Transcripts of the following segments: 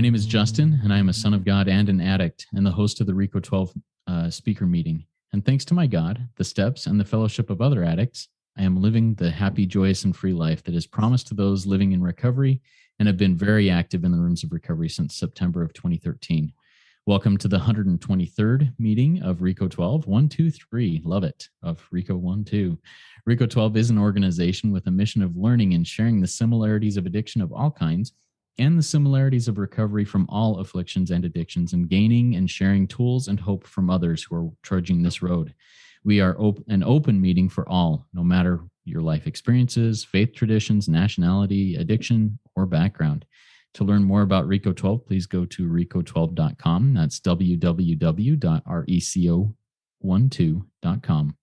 name is Justin, and I am a son of God and an addict, and the host of the RICO 12 speaker meeting. And thanks to my God, the steps, and the fellowship of other addicts, I am living the happy, joyous, and free life that is promised to those living in recovery and have been very active in the rooms of recovery since September of 2013. Welcome to the 123rd meeting of RICO 12, 123, love it, of RICO 12. RICO 12 is an organization with a mission of learning and sharing the similarities of addiction of all kinds and the similarities of recovery from all afflictions and addictions, and gaining and sharing tools and hope from others who are trudging this road. We are an open meeting for all, no matter your life experiences, faith traditions, nationality, addiction, or background. To learn more about RICO 12, please go to RICO12.com. That's www.RICO12.com.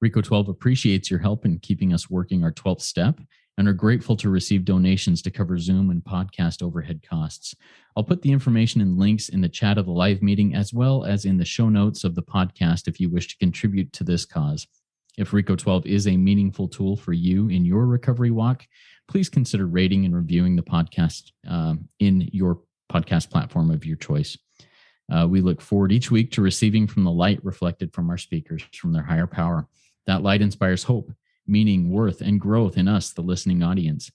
RICO 12 appreciates your help in keeping us working our 12th step and are grateful to receive donations to cover Zoom and podcast overhead costs. I'll put the information and links in the chat of the live meeting as well as in the show notes of the podcast if you wish to contribute to this cause. If RICO 12 is a meaningful tool for you in your recovery walk, please consider rating and reviewing the podcast in your podcast platform of your choice. We look forward each week to receiving from the light reflected from our speakers, from their higher power. That light inspires hope, meaning, worth, and growth in us, the listening audience.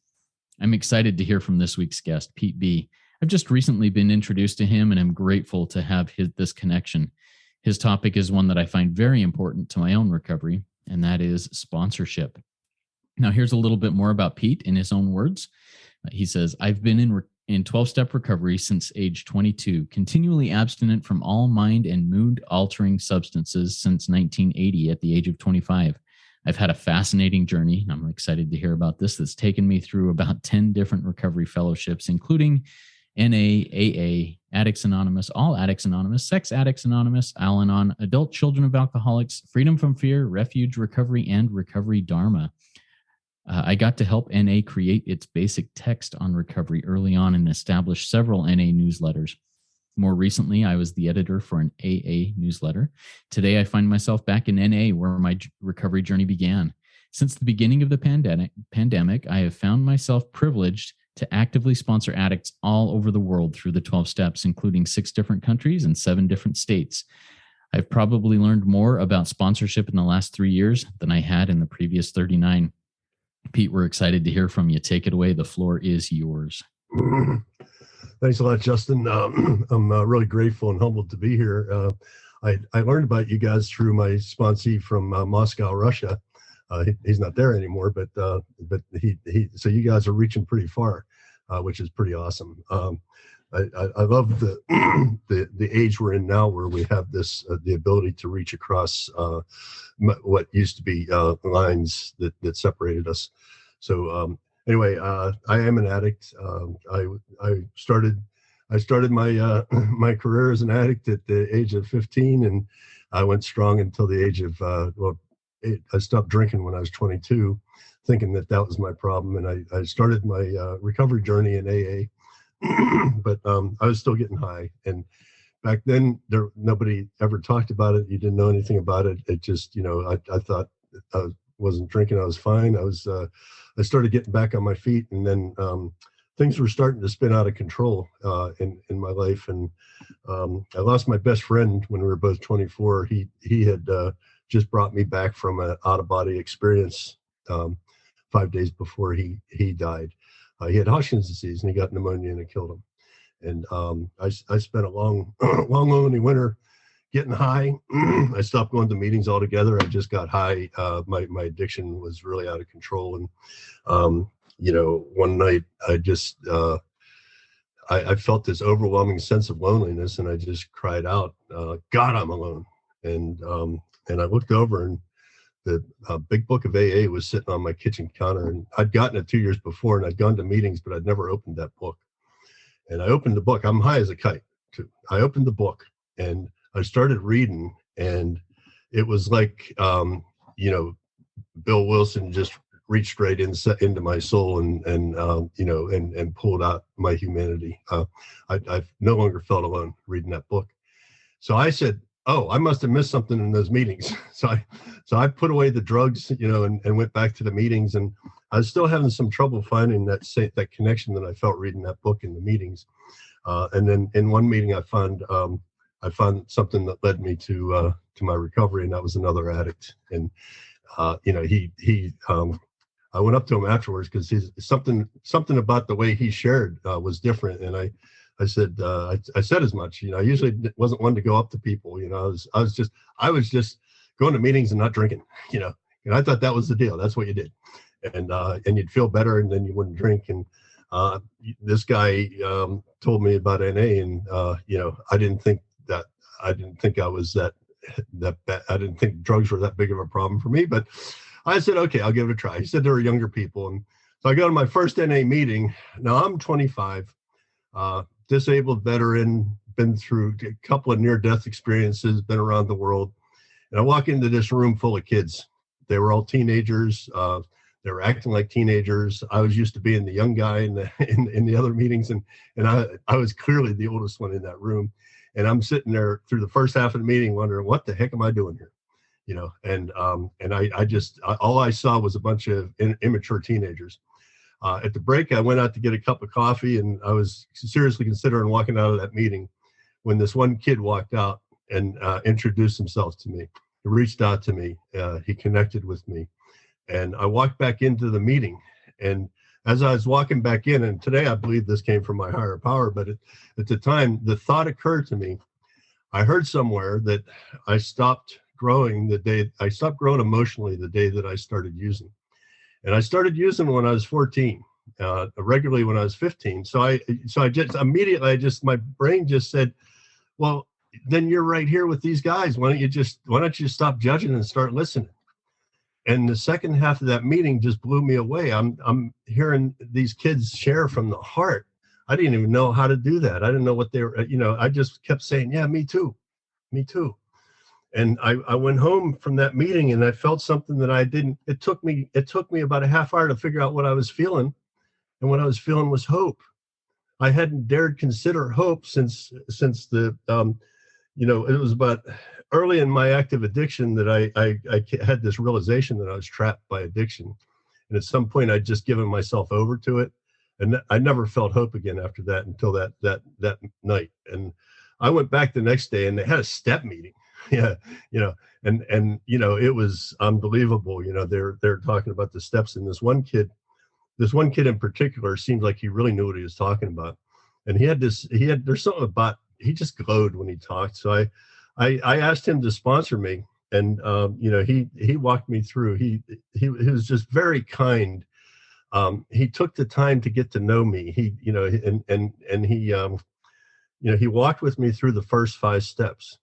I'm excited to hear from this week's guest, Pete B. I've just recently been introduced to him, and I'm grateful to have this connection. His topic is one that I find very important to my own recovery, and that is sponsorship. Now, here's a little bit more about Pete in his own words. He says, I've been in 12-step recovery since age 22, continually abstinent from all mind and mood-altering substances since 1980 at the age of 25. I've had a fascinating journey, and I'm excited to hear about this, that's taken me through about 10 different recovery fellowships, including NA, AA, Addicts Anonymous, All Addicts Anonymous, Sex Addicts Anonymous, Al-Anon, Adult Children of Alcoholics, Freedom from Fear, Refuge Recovery, and Recovery Dharma. I got to help NA create its basic text on recovery early on and establish several NA newsletters. More recently, I was the editor for an AA newsletter. Today, I find myself back in NA, where my recovery journey began. Since the beginning of the pandemic, I have found myself privileged to actively sponsor addicts all over the world through the 12 steps, including 6 different countries and 7 different states. I've probably learned more about sponsorship in the last 3 years than I had in the previous 39. Pete, we're excited to hear from you. Take it away. The floor is yours. Thanks a lot, Justin. I'm really grateful and humbled to be here. I learned about you guys through my sponsee from Moscow, Russia. He's not there anymore, but so you guys are reaching pretty far, which is pretty awesome. I love the age we're in now, where we have this the ability to reach across what used to be lines that separated us. So anyway, I am an addict. I started my my career as an addict at the age of 15, and I went strong until the age of I stopped drinking when I was 22, thinking that was my problem, and I started my recovery journey in AA. But I was still getting high, and back then nobody ever talked about it. You didn't know anything about it. It just, I thought I wasn't drinking. I was fine. I started getting back on my feet, and then things were starting to spin out of control in my life. And I lost my best friend when we were both 24. He had just brought me back from an out-of-body experience 5 days before he died. He had Hodgkin's disease, and he got pneumonia, and it killed him. And I spent a long, lonely winter getting high. I stopped going to meetings altogether. I just got high. My addiction was really out of control. And, one night I just, I felt this overwhelming sense of loneliness, and I just cried out, God, I'm alone. And I looked over, and the big book of AA was sitting on my kitchen counter, and I'd gotten it 2 years before, and I'd gone to meetings, but I'd never opened that book. And I opened the book. I'm high as a kite, too. I opened the book, and I started reading, and it was like, Bill Wilson just reached straight into my soul and pulled out my humanity. I've no longer felt alone reading that book. So I said, oh, I must have missed something in those meetings. So I put away the drugs, and went back to the meetings, and I was still having some trouble finding that connection that I felt reading that book in the meetings. And then in one meeting, I found something that led me to my recovery, and that was another addict. And I went up to him afterwards because something about the way he shared was different, and I said as much. I usually wasn't one to go up to people. I was just going to meetings and not drinking. And I thought that was the deal. That's what you did, and you'd feel better, and then you wouldn't drink. And this guy told me about NA, and I didn't think I was that bad. I didn't think drugs were that big of a problem for me, but I said, okay, I'll give it a try. He said there were younger people. And so I go to my first NA meeting. Now I'm 25, disabled veteran, been through a couple of near-death experiences, been around the world. And I walk into this room full of kids. They were all teenagers. They were acting like teenagers. I was used to being the young guy in the other meetings. And I was clearly the oldest one in that room. And I'm sitting there through the first half of the meeting wondering, what the heck am I doing here? And all I saw was a bunch of immature teenagers. At the break, I went out to get a cup of coffee, and I was seriously considering walking out of that meeting when this one kid walked out and introduced himself to me. He reached out to me. He connected with me, and I walked back into the meeting. And as I was walking back in, and today I believe this came from my higher power, but at the time, the thought occurred to me. I heard somewhere that I stopped growing emotionally the day that I started using. And I started using when I was 14, regularly when I was 15. So I just immediately, my brain just said, well, then you're right here with these guys. Why don't you stop judging and start listening? And the second half of that meeting just blew me away. I'm hearing these kids share from the heart. I didn't even know how to do that. I didn't know what they were, I just kept saying, yeah, me too. And I went home from that meeting, and I felt something that I didn't. It took me about a half hour to figure out what I was feeling, and what I was feeling was hope. I hadn't dared consider hope since the it was about early in my active addiction that I had this realization that I was trapped by addiction, and at some point I'd just given myself over to it, and I never felt hope again after that until that night. And I went back the next day, and they had a step meeting. Yeah, and it was unbelievable. They're talking about the steps, and this one kid in particular seemed like he really knew what he was talking about. And there's something about, he just glowed when he talked. So I asked him to sponsor me, and he walked me through. He was just very kind. He took the time to get to know me. He walked with me through the first 5 steps.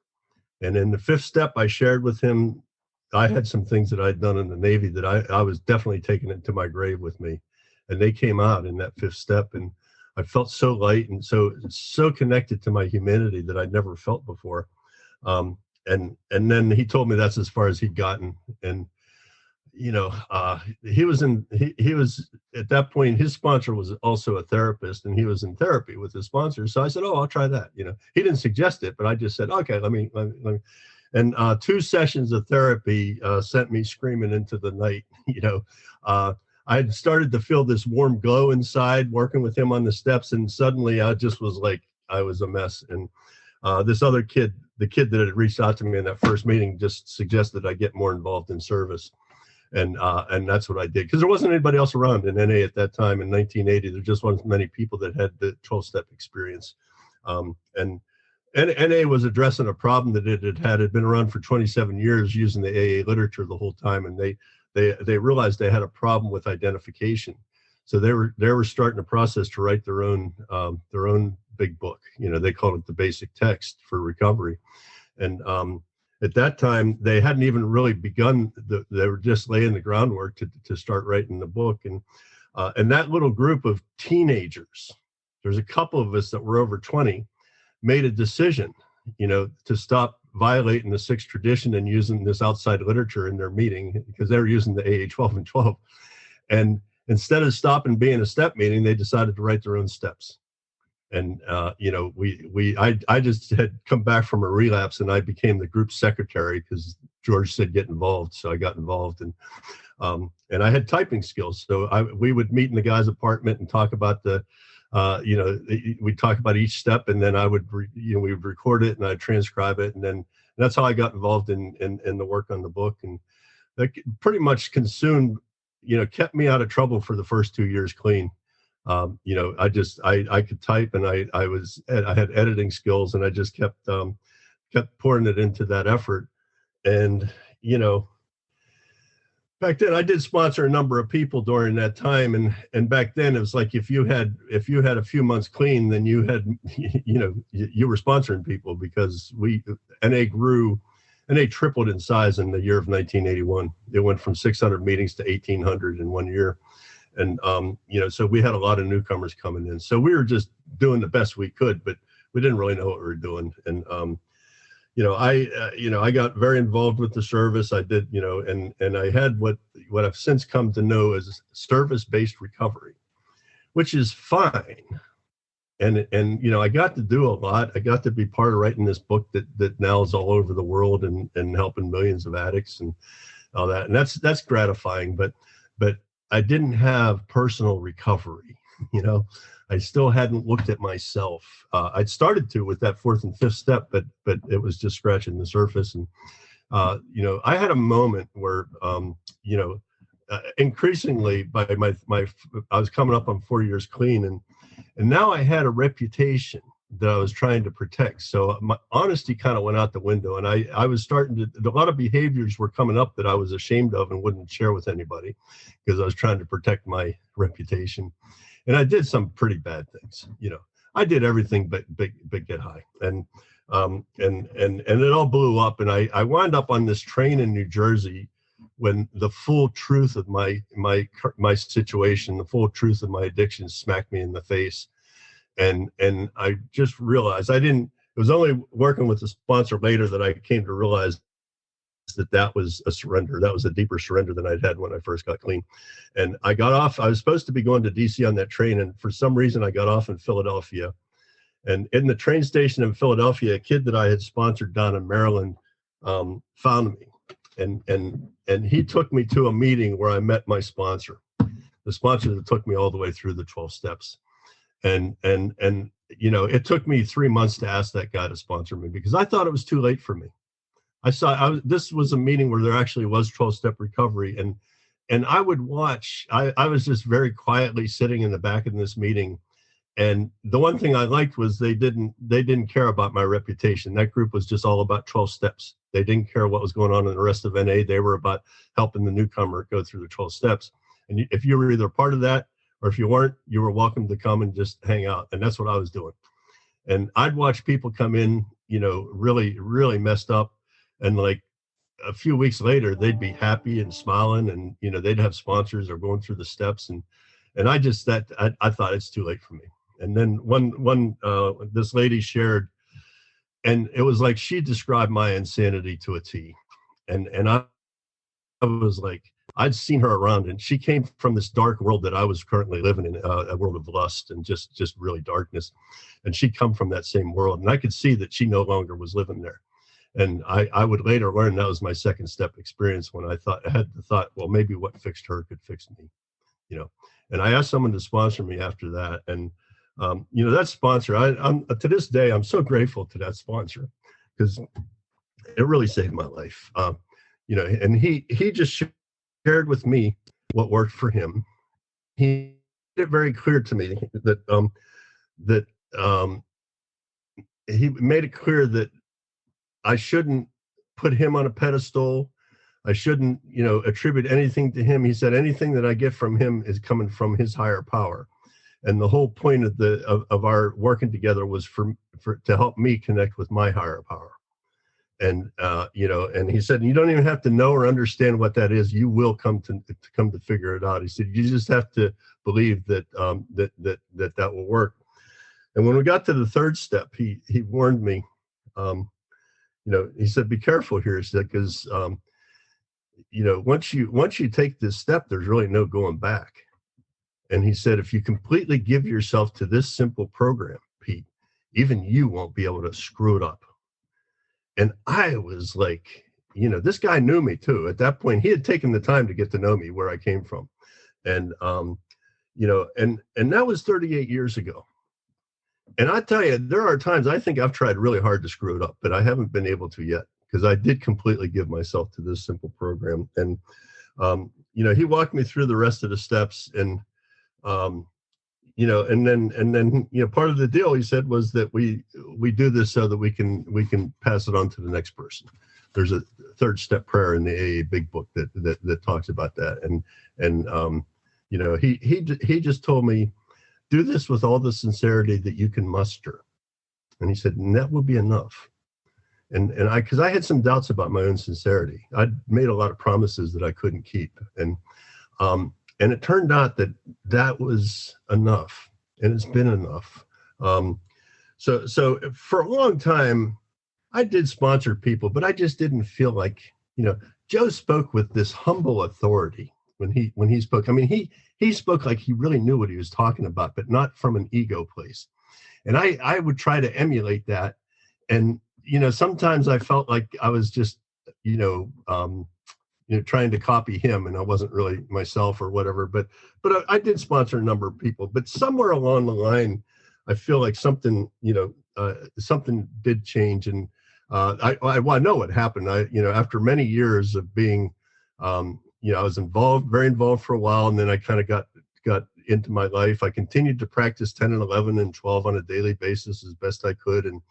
And in the 5th step, I shared with him, I had some things that I'd done in the Navy that I was definitely taking it to my grave with me. And they came out in that 5th step. And I felt so light and so connected to my humanity that I'd never felt before. And then he told me that's as far as he'd gotten. And, he was at that point, his sponsor was also a therapist, and he was in therapy with his sponsor. So I said, oh, I'll try that. He didn't suggest it, but I just said, okay, let me. And 2 sessions of therapy sent me screaming into the night. I had started to feel this warm glow inside working with him on the steps. And suddenly I just was like, I was a mess. And this other kid, the kid that had reached out to me in that first meeting, just suggested I get more involved in service. And that's what I did, because there wasn't anybody else around in NA at that time in 1980. There just wasn't many people that had the 12-step experience. And NA was addressing a problem that it had been around for 27 years using the AA literature the whole time. And they realized they had a problem with identification. So they were starting a process to write their own big book. They called it the basic text for recovery. And at that time, they hadn't even really begun. They were just laying the groundwork to start writing the book. And that little group of teenagers, there's a couple of us that were over 20, made a decision, to stop violating the 6th tradition and using this outside literature in their meeting, because they were using the AA 12 and 12. And instead of stopping being a step meeting, they decided to write their own steps. And, I just had come back from a relapse, and I became the group secretary because George said, get involved. So I got involved. And And I had typing skills. So we would meet in the guy's apartment and talk about we'd talk about each step, and then we would record it and I'd transcribe it. And then that's how I got involved in the work on the book. And that pretty much kept me out of trouble for the first 2 years clean. I could type, and I had editing skills, and I just kept pouring it into that effort. And, back then I did sponsor a number of people during that time. And back then it was like, if you had a few months clean, then you had, you were sponsoring people, because NA tripled in size in the year of 1981. It went from 600 meetings to 1,800 in 1 year. And, so we had a lot of newcomers coming in. So we were just doing the best we could, but we didn't really know what we were doing. And, I got very involved with the service. I did, and I had what I've since come to know as service-based recovery, which is fine. And I got to do a lot. I got to be part of writing this book that now is all over the world and helping millions of addicts and all that. And that's gratifying. But I didn't have personal recovery. I still hadn't looked at myself. I'd started to with that fourth and fifth step, but it was just scratching the surface. And I had a moment where increasingly by I was coming up on 4 years clean, and now I had a reputation that I was trying to protect. So my honesty kind of went out the window, and I was a lot of behaviors were coming up that I was ashamed of and wouldn't share with anybody, because I was trying to protect my reputation. And I did some pretty bad things. I did everything but get high, and it all blew up. And I wound up on this train in New Jersey when the full truth of my situation, the full truth of my addiction smacked me in the face. And I just realized it was only working with the sponsor later that I came to realize that was a surrender. That was a deeper surrender than I'd had when I first got clean. And I got off. I was supposed to be going to DC on that train, and for some reason I got off in Philadelphia. And in the train station in Philadelphia, a kid that I had sponsored down in Maryland found me, and he took me to a meeting where I met my sponsor, the sponsor that took me all the way through the 12 steps. And it took me 3 months to ask that guy to sponsor me, because I thought it was too late for me. This was a meeting where there actually was 12-step recovery, and I would watch. I was just very quietly sitting in the back of this meeting, and the one thing I liked was they didn't care about my reputation. That group was just all about 12 steps. They didn't care what was going on in the rest of NA. They were about helping the newcomer go through the 12 steps. And if you were either part of that, or if you weren't, you were welcome to come and just hang out. And that's what I was doing. And I'd watch people come in, really, really messed up. And like a few weeks later, they'd be happy and smiling, and, they'd have sponsors or going through the steps. And I thought it's too late for me. And then this lady shared, and it was like she described my insanity to a T. And I was like, I'd seen her around, and she came from this dark world that I was currently living in, a world of lust and just really darkness. And she'd come from that same world, and I could see that she no longer was living there. And I would later learn that was my second step experience, when I had the thought, well, maybe what fixed her could fix me, And I asked someone to sponsor me after that. And, that sponsor, I'm to this day, I'm so grateful to that sponsor, because it really saved my life. And he just shared with me what worked for him. He made it very clear to me that he made it clear that I shouldn't put him on a pedestal. I shouldn't, attribute anything to him. He said anything that I get from him is coming from his higher power. And the whole point of our working together was to help me connect with my higher power. And and he said, you don't even have to know or understand what that is. You will come to figure it out. He said, you just have to believe that that will work. And when we got to the third step, he warned me. He said, be careful here. He said, because, once you take this step, there's really no going back. And he said, if you completely give yourself to this simple program, Pete, even you won't be able to screw it up. And I was like, this guy knew me too. At that point, he had taken the time to get to know me, where I came from. And, and that was 38 years ago. And I tell you, there are times I think I've tried really hard to screw it up, but I haven't been able to yet, because I did completely give myself to this simple program. And, he walked me through the rest of the steps, and, and then, part of the deal, he said, was that we do this so that we can pass it on to the next person. There's a third step prayer in the AA Big Book that talks about that. And he just told me, do this with all the sincerity that you can muster. And he said, and that will be enough. Because I had some doubts about my own sincerity. I'd made a lot of promises that I couldn't keep. And it turned out that was enough, and it's been enough. So for a long time, I did sponsor people, but I just didn't feel like, Joe spoke with this humble authority when he spoke. I mean, he spoke like he really knew what he was talking about, but not from an ego place. And I would try to emulate that. And, sometimes I felt like I was just, trying to copy him, and I wasn't really myself or whatever, but I did sponsor a number of people. But somewhere along the line, I feel like something did change. And I know what happened. After many years of being, I was very involved for a while, and then I kind of got into my life. I continued to practice 10 and 11 and 12 on a daily basis as best I could. And,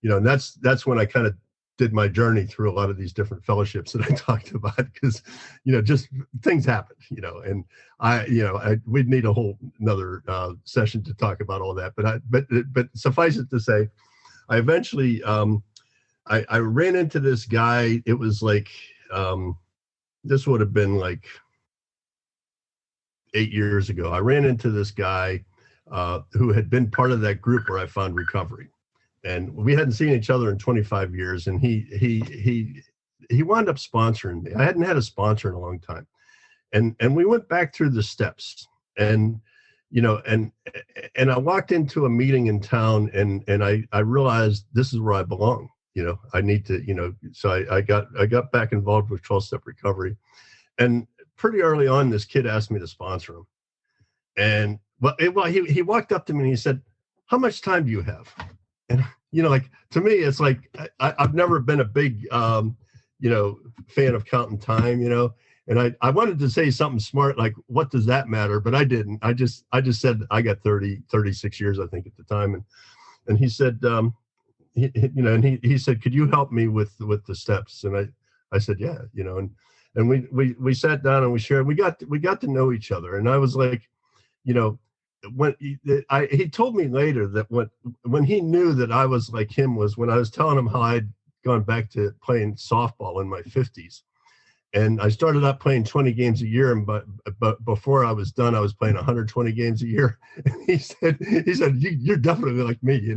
and that's when I kind of did my journey through a lot of these different fellowships that I talked about, because, just things happened, and we'd need a whole another session to talk about all that. But suffice it to say, I eventually, I ran into this guy. It was like, this would have been like 8 years ago. I ran into this guy who had been part of that group where I found recovery. And we hadn't seen each other in 25 years. And he wound up sponsoring me. I hadn't had a sponsor in a long time. And we went back through the steps. And, and I walked into a meeting in town, and I realized this is where I belong. I need to, so I got back involved with 12-step recovery. And pretty early on, this kid asked me to sponsor him. And he walked up to me and he said, "How much time do you have?" And, like, to me, it's like, I've never been a big, fan of counting time, and I wanted to say something smart, like, what does that matter? But I didn't. I just said, I got 36 years, I think, at the time. And he said, he said, "Could you help me with the steps?" And I said, "Yeah," and we sat down and we shared, we got to know each other. And I was like, when he told me later that when he knew that I was like him was when I was telling him how I'd gone back to playing softball in my 50s. And I started out playing 20 games a year, but before I was done, I was playing 120 games a year. And he said, "You're definitely like me,"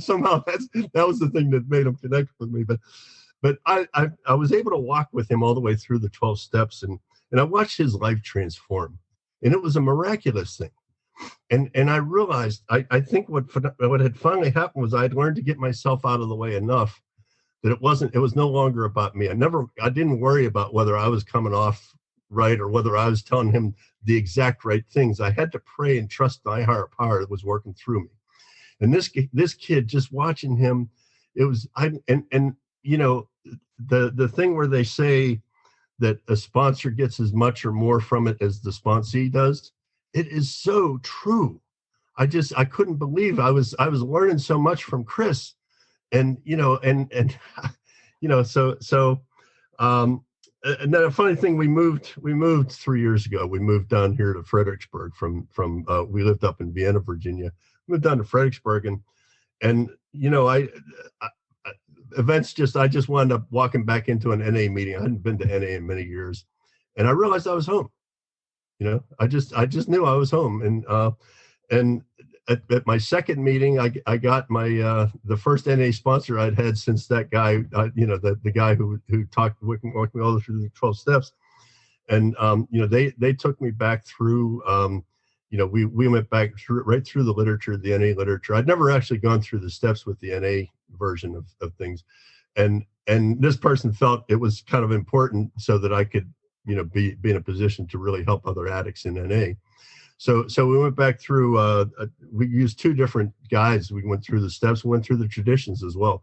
Somehow that was the thing that made him connect with me. But I was able to walk with him all the way through the 12 steps, and I watched his life transform, and it was a miraculous thing. And I realized, I think what had finally happened was I'd learned to get myself out of the way enough that it was no longer about me. I didn't worry about whether I was coming off right or whether I was telling him the exact right things. I had to pray and trust my higher power that was working through me. And this kid, just watching him, it was, the thing where they say that a sponsor gets as much or more from it as the sponsee does, it is so true. I couldn't believe I was learning so much from Chris. And, and and then a funny thing, we moved 3 years ago. We moved down here to Fredericksburg from we lived up in Vienna, Virginia. Moved down to Fredericksburg, and I just wound up walking back into an NA meeting. I hadn't been to NA in many years, and I realized I was home. I just knew I was home. And at my second meeting, I got my the first NA sponsor I'd had since that guy, the guy who walked me all through the 12 steps. And they took me back through. We went back right through the literature, the NA literature. I'd never actually gone through the steps with the NA version of things, and this person felt it was kind of important so that I could, be in a position to really help other addicts in NA. So we went back through, we used two different guides. We went through the steps, went through the traditions as well.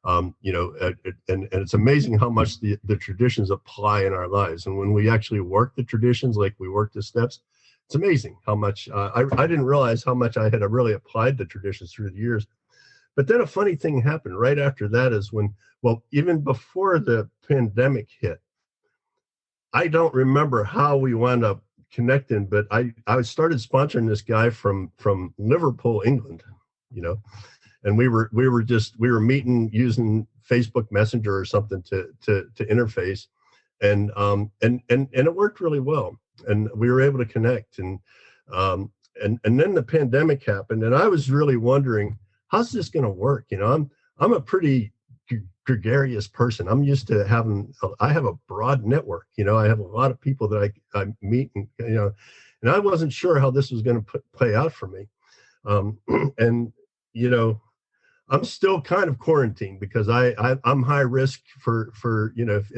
And it's amazing how much the traditions apply in our lives. And when we actually work the traditions, like we work the steps, it's amazing how much, I didn't realize how much I had really applied the traditions through the years. But then a funny thing happened right after that is when, well, even before the pandemic hit, I don't remember how we wound up connecting, but I started sponsoring this guy from Liverpool, England, and we were meeting using Facebook Messenger or something to interface, and it worked really well, and we were able to connect, and then the pandemic happened, and I was really wondering, how's this going to work? I'm a pretty gregarious person. I'm used to I have a broad network. I have a lot of people that I meet, and I wasn't sure how this was going to play out for me. And I'm still kind of quarantined because I'm high risk for if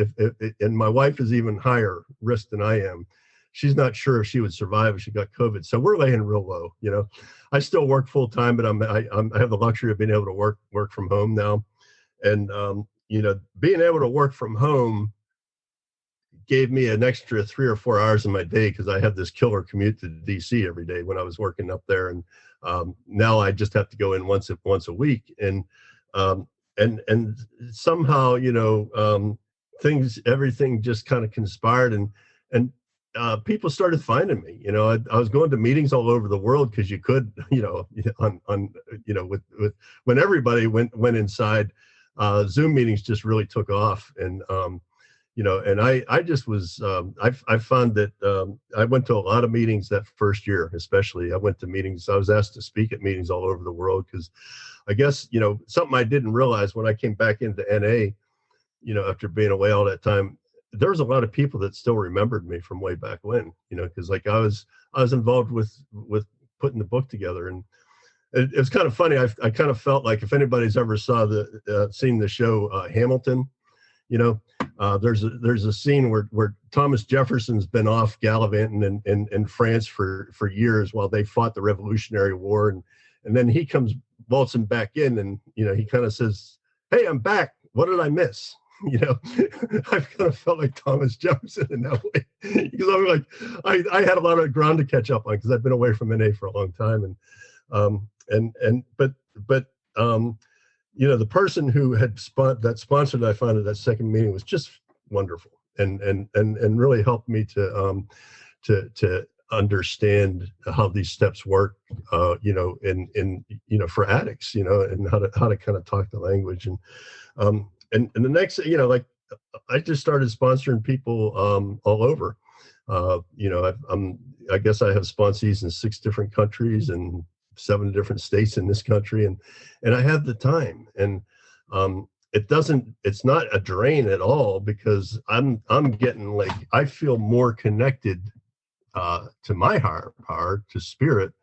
and my wife is even higher risk than I am. She's not sure if she would survive if she got COVID. So we're laying real low. I still work full time, but I have the luxury of being able to work from home now. And, being able to work from home gave me an extra 3 or 4 hours in my day because I had this killer commute to DC every day when I was working up there. And now I just have to go in once a week. And somehow, everything just kind of conspired and people started finding me. I was going to meetings all over the world because you could, when everybody went inside. Zoom meetings just really took off, and and I just was I found that I went to a lot of meetings that first year, especially. I went to meetings. I was asked to speak at meetings all over the world because I guess something I didn't realize when I came back into NA, after being away all that time, there was a lot of people that still remembered me from way back when, because like I was involved with putting the book together. And it was kind of funny. I kind of felt like if anybody's ever seen the show Hamilton, there's a scene where Thomas Jefferson's been off gallivanting in France for years while they fought the Revolutionary War, and then he comes waltzing back in, and he kind of says, "Hey, I'm back. What did I miss?" I've kind of felt like Thomas Jefferson in that way because I'm like I had a lot of ground to catch up on because I've been away from NA for a long time, and the person who had sponsored I found at that second meeting was just wonderful and really helped me to understand how these steps work, in for addicts, and how to kind of talk the language, and the next, I just started sponsoring people all over. I guess I have sponsees in 6 different countries and 7 different states in this country, and I have the time, and it's not a drain at all because I'm getting I feel more connected to my higher power, to spirit,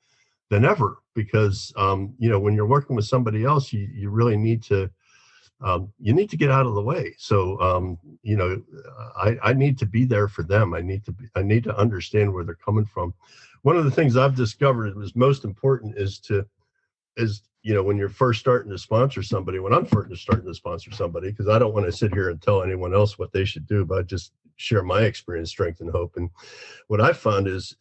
than ever, because when you're working with somebody else, you really need to get out of the way. So I need to be there for them. I need to understand where they're coming from. One of the things I've discovered was most important is when you're first starting to sponsor somebody, when I'm starting to sponsor somebody, because I don't want to sit here and tell anyone else what they should do, but I just share my experience, strength, and hope. And what I found is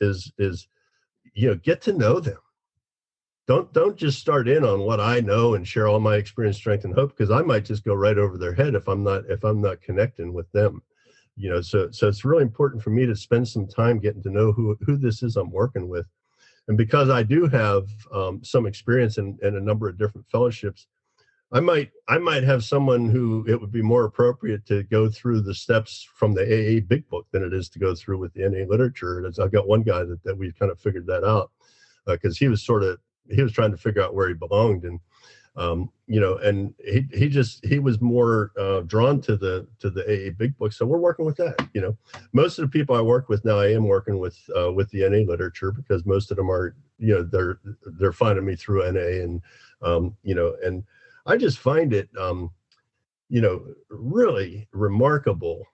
get to know them. Don't just start in on what I know and share all my experience, strength, and hope, because I might just go right over their head if I'm not connecting with them. So it's really important for me to spend some time getting to know who this is I'm working with. And because I do have some experience in a number of different fellowships, I might have someone who it would be more appropriate to go through the steps from the AA Big Book than it is to go through with the NA literature. And I've got one guy that we've kind of figured that out because he was trying to figure out where he belonged, and and he was more drawn to the AA Big Book. So we're working with that. Most of the people I work with now, I am working with the NA literature, because most of them are, they're finding me through NA, and and I just find it really remarkable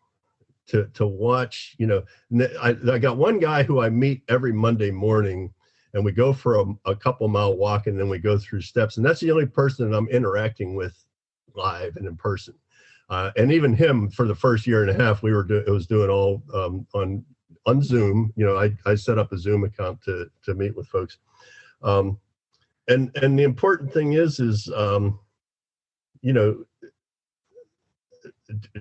to watch. I got one guy who I meet every Monday morning, and we go for a couple mile walk, and then we go through steps. And that's the only person that I'm interacting with live and in person. And even him, for the first year and a half, it was doing all on Zoom. I set up a Zoom account to meet with folks. And the important thing is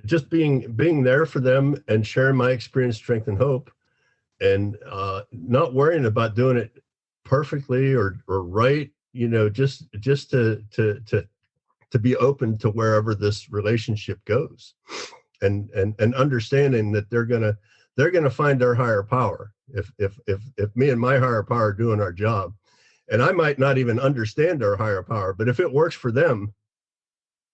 just being there for them and sharing my experience, strength, and hope, and not worrying about doing it perfectly or right. Just to be open to wherever this relationship goes, and understanding that they're gonna find their higher power. If me and my higher power are doing our job, and I might not even understand our higher power, but if it works for them,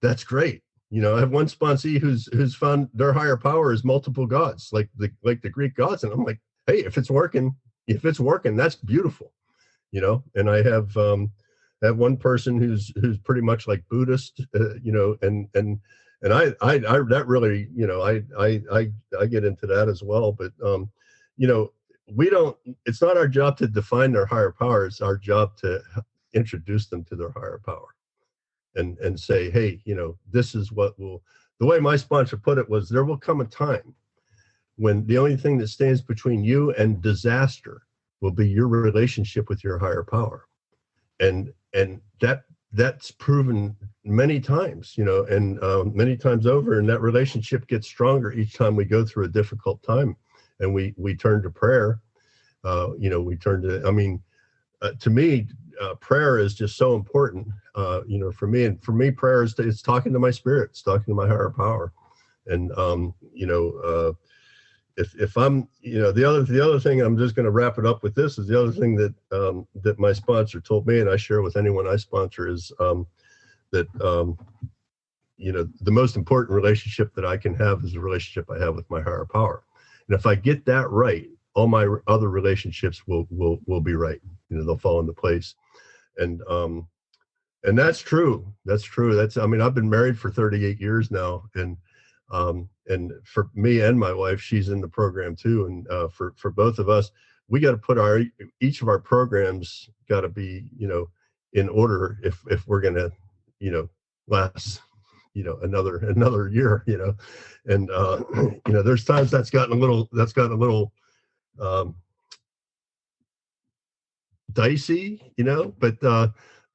that's great. I have one sponsee who's found their higher power is multiple gods, like the Greek gods, and I'm like, hey, if it's working, that's beautiful. And I have one person who's pretty much like Buddhist, and that really, I get into that as well. But it's not our job to define their higher power. It's our job to introduce them to their higher power, and say, hey, this is the way my sponsor put it was, there will come a time when the only thing that stands between you and disaster will be your relationship with your higher power. And that's proven many times, and many times over, and that relationship gets stronger each time we go through a difficult time, and we turn to prayer. To me, prayer is just so important, for me. And for me, prayer is talking to my spirit, it's talking to my higher power. And if I'm, the other thing, I'm just going to wrap it up with this, is the other thing that my sponsor told me, and I share with anyone I sponsor, is that the most important relationship that I can have is the relationship I have with my higher power. And if I get that right, all my other relationships will be right. They'll fall into place. And that's true. I've been married for 38 years now, and for me and my wife, she's in the program too. And for both of us, we got to put each of our programs got to be, in order if we're going to, last, another year, and there's times that's gotten a little dicey,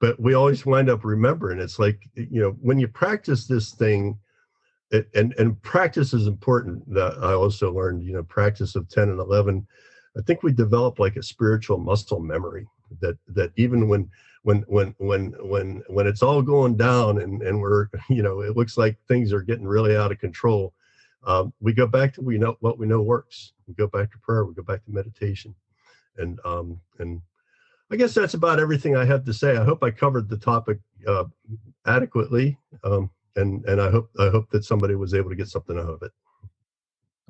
but we always wind up remembering. It's like, when you practice this thing, and practice is important. That I also learned, practice of 10 and 11, I think we develop like a spiritual muscle memory that even when it's all going down and we're, it looks like things are getting really out of control, we go back to what we know works. We go back to prayer. We go back to meditation, and I guess that's about everything I have to say. I hope I covered the topic adequately, and I hope that somebody was able to get something out of it.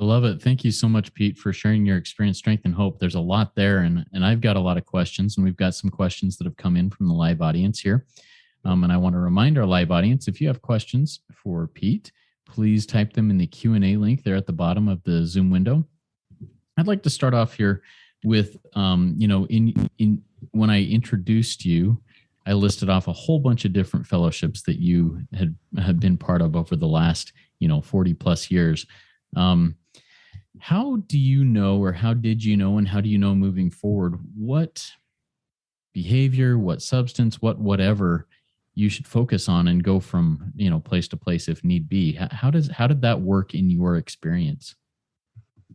I love it. Thank you so much, Pete, for sharing your experience, strength, and hope. There's a lot there, and I've got a lot of questions, and we've got some questions that have come in from the live audience here. And I want to remind our live audience, if you have questions for Pete, please type them in the Q&A link there at the bottom of the Zoom window. I'd like to start off here with, when I introduced you, I listed off a whole bunch of different fellowships that you had been part of over the last, 40 plus years. How do you know, or how did you know, and how do you know moving forward what behavior, what substance, whatever you should focus on and go from, place to place if need be? How did that work in your experience?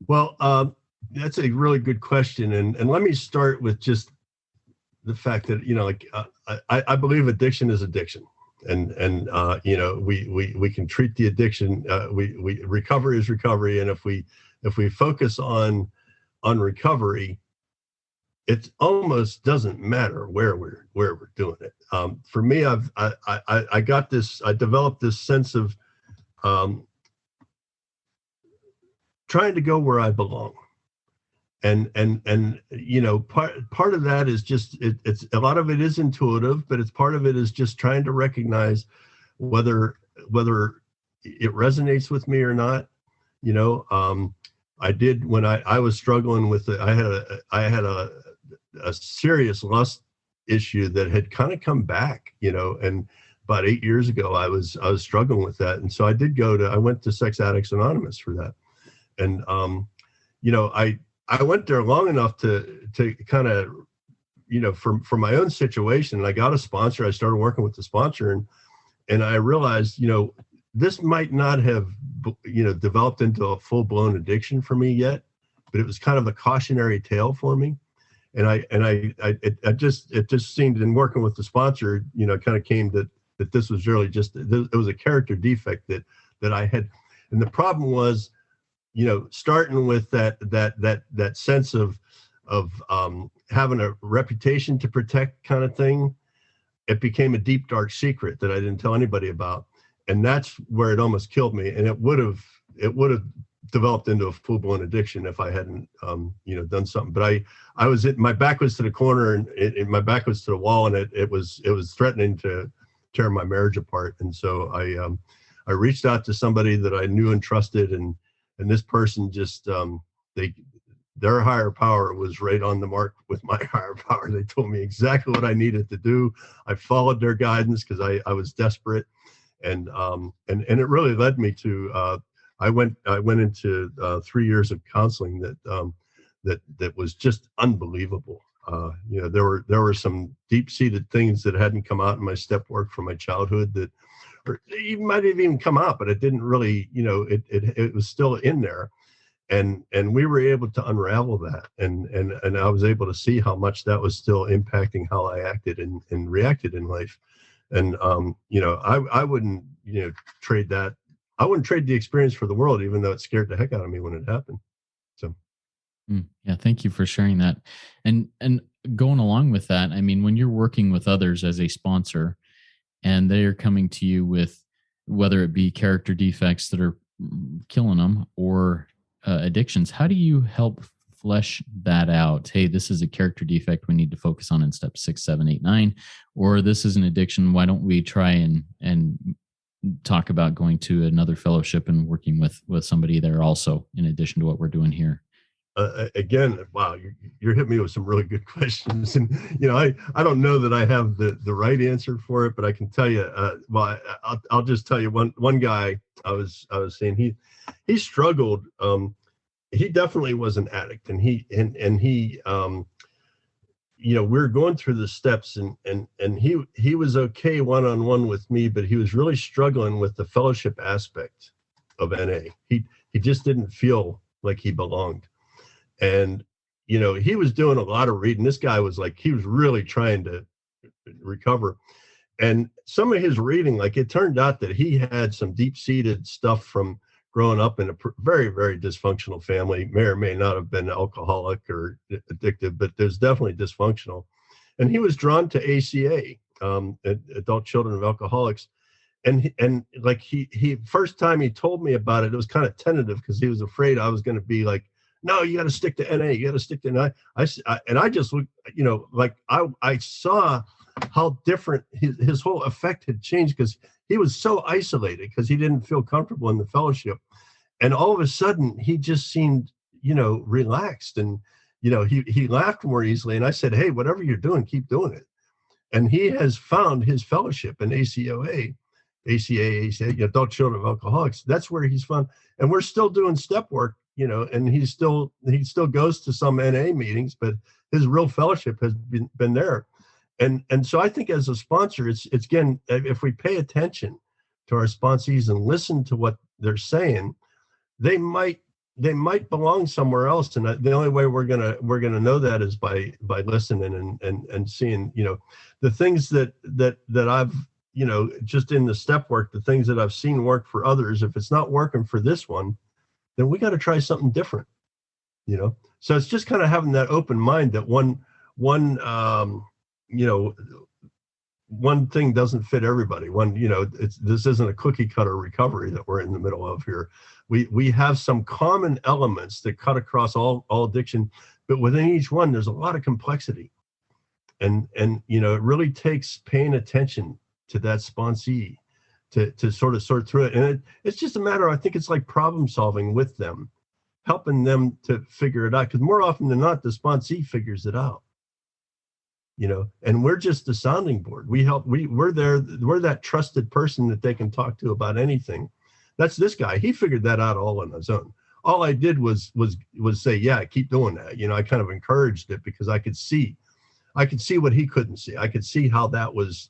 Well, that's a really good question. And let me start with just the fact that, I believe addiction is addiction. And we can treat the addiction. Recovery is recovery. And if we focus on recovery, it almost doesn't matter where we're doing it. For me, I developed this sense of trying to go where I belong. And part of that is just it's a lot of it is intuitive, but it's part of it is just trying to recognize whether it resonates with me or not. I did when I was struggling with it. I had a serious lust issue that had kind of come back, and about 8 years ago, I was struggling with that. And so I went to Sex Addicts Anonymous for that. And, I went there long enough to kind of, for my own situation, and I got a sponsor. I started working with the sponsor, and I realized, this might not have, developed into a full blown addiction for me yet, but it was kind of a cautionary tale for me. And it just seemed, in working with the sponsor, kind of came that this was really it was a character defect that I had. And the problem was, starting with that sense of having a reputation to protect kind of thing, it became a deep, dark secret that I didn't tell anybody about. And that's where it almost killed me. And it would have developed into a full-blown addiction if I hadn't, done something. But my back was to the corner, and my back was to the wall, and it was threatening to tear my marriage apart. And so I reached out to somebody that I knew and trusted, and this person just, their higher power was right on the mark with my higher power. They told me exactly what I needed to do. I followed their guidance because I was desperate. And it really led me to, I went into 3 years of counseling that was just unbelievable. There were some deep-seated things that hadn't come out in my step work from my childhood that, or it might have even come out, but it didn't really, it was still in there. And we were able to unravel that. And I was able to see how much that was still impacting how I acted and reacted in life. And, I wouldn't, trade that. I wouldn't trade the experience for the world, even though it scared the heck out of me when it happened. So. Yeah. Thank you for sharing that. And going along with that, I mean, when you're working with others as a sponsor and they're coming to you with, whether it be character defects that are killing them or addictions, how do you help flesh that out? Hey, this is a character defect we need to focus on in step 6, 7, 8, 9, or this is an addiction. Why don't we try and talk about going to another fellowship and working with somebody there also, in addition to what we're doing here? Again, wow, you're hitting me with some really good questions. And, I don't know that I have the right answer for it, but I can tell you, I'll just tell you one guy I was saying, he struggled. He definitely was an addict, and he we were going through the steps, and he was okay one-on-one with me, but he was really struggling with the fellowship aspect of NA. He just didn't feel like he belonged. And, he was doing a lot of reading. This guy was he was really trying to recover. And some of his reading, it turned out that he had some deep-seated stuff from growing up in a very, very dysfunctional family. May or may not have been alcoholic or addictive, but there's definitely dysfunctional. And he was drawn to ACA, Adult Children of Alcoholics. And he first time he told me about it, it was kind of tentative because he was afraid I was going to be no, you got to stick to NA. You got to stick to NA. I just looked, I saw how different his whole effect had changed, because he was so isolated because he didn't feel comfortable in the fellowship. And all of a sudden he just seemed, relaxed, and, he laughed more easily. And I said, hey, whatever you're doing, keep doing it. And he has found his fellowship in ACA, Adult Children of Alcoholics. That's where he's found, and we're still doing step work, and he still goes to some NA meetings, but his real fellowship has been there. And so I think as a sponsor, it's again, if we pay attention to our sponsees and listen to what they're saying, they might belong somewhere else. And the only way we're gonna know that is by listening and seeing, the things that I've, just in the step work, the things that I've seen work for others. If it's not working for this one, then we got to try something different, So it's just kind of having that open mind that one thing doesn't fit everybody. This isn't a cookie cutter recovery that we're in the middle of here. We have some common elements that cut across all addiction, but within each one, there's a lot of complexity. And it really takes paying attention to that sponsee to sort of sort through it. And it's just a matter, I think it's like problem solving with them, helping them to figure it out. Because more often than not, the sponsee figures it out, and we're just the sounding board. We're there. We're that trusted person that they can talk to about anything. That's this guy. He figured that out all on his own. All I did was say, yeah, keep doing that. I kind of encouraged it because I could see what he couldn't see. I could see how that was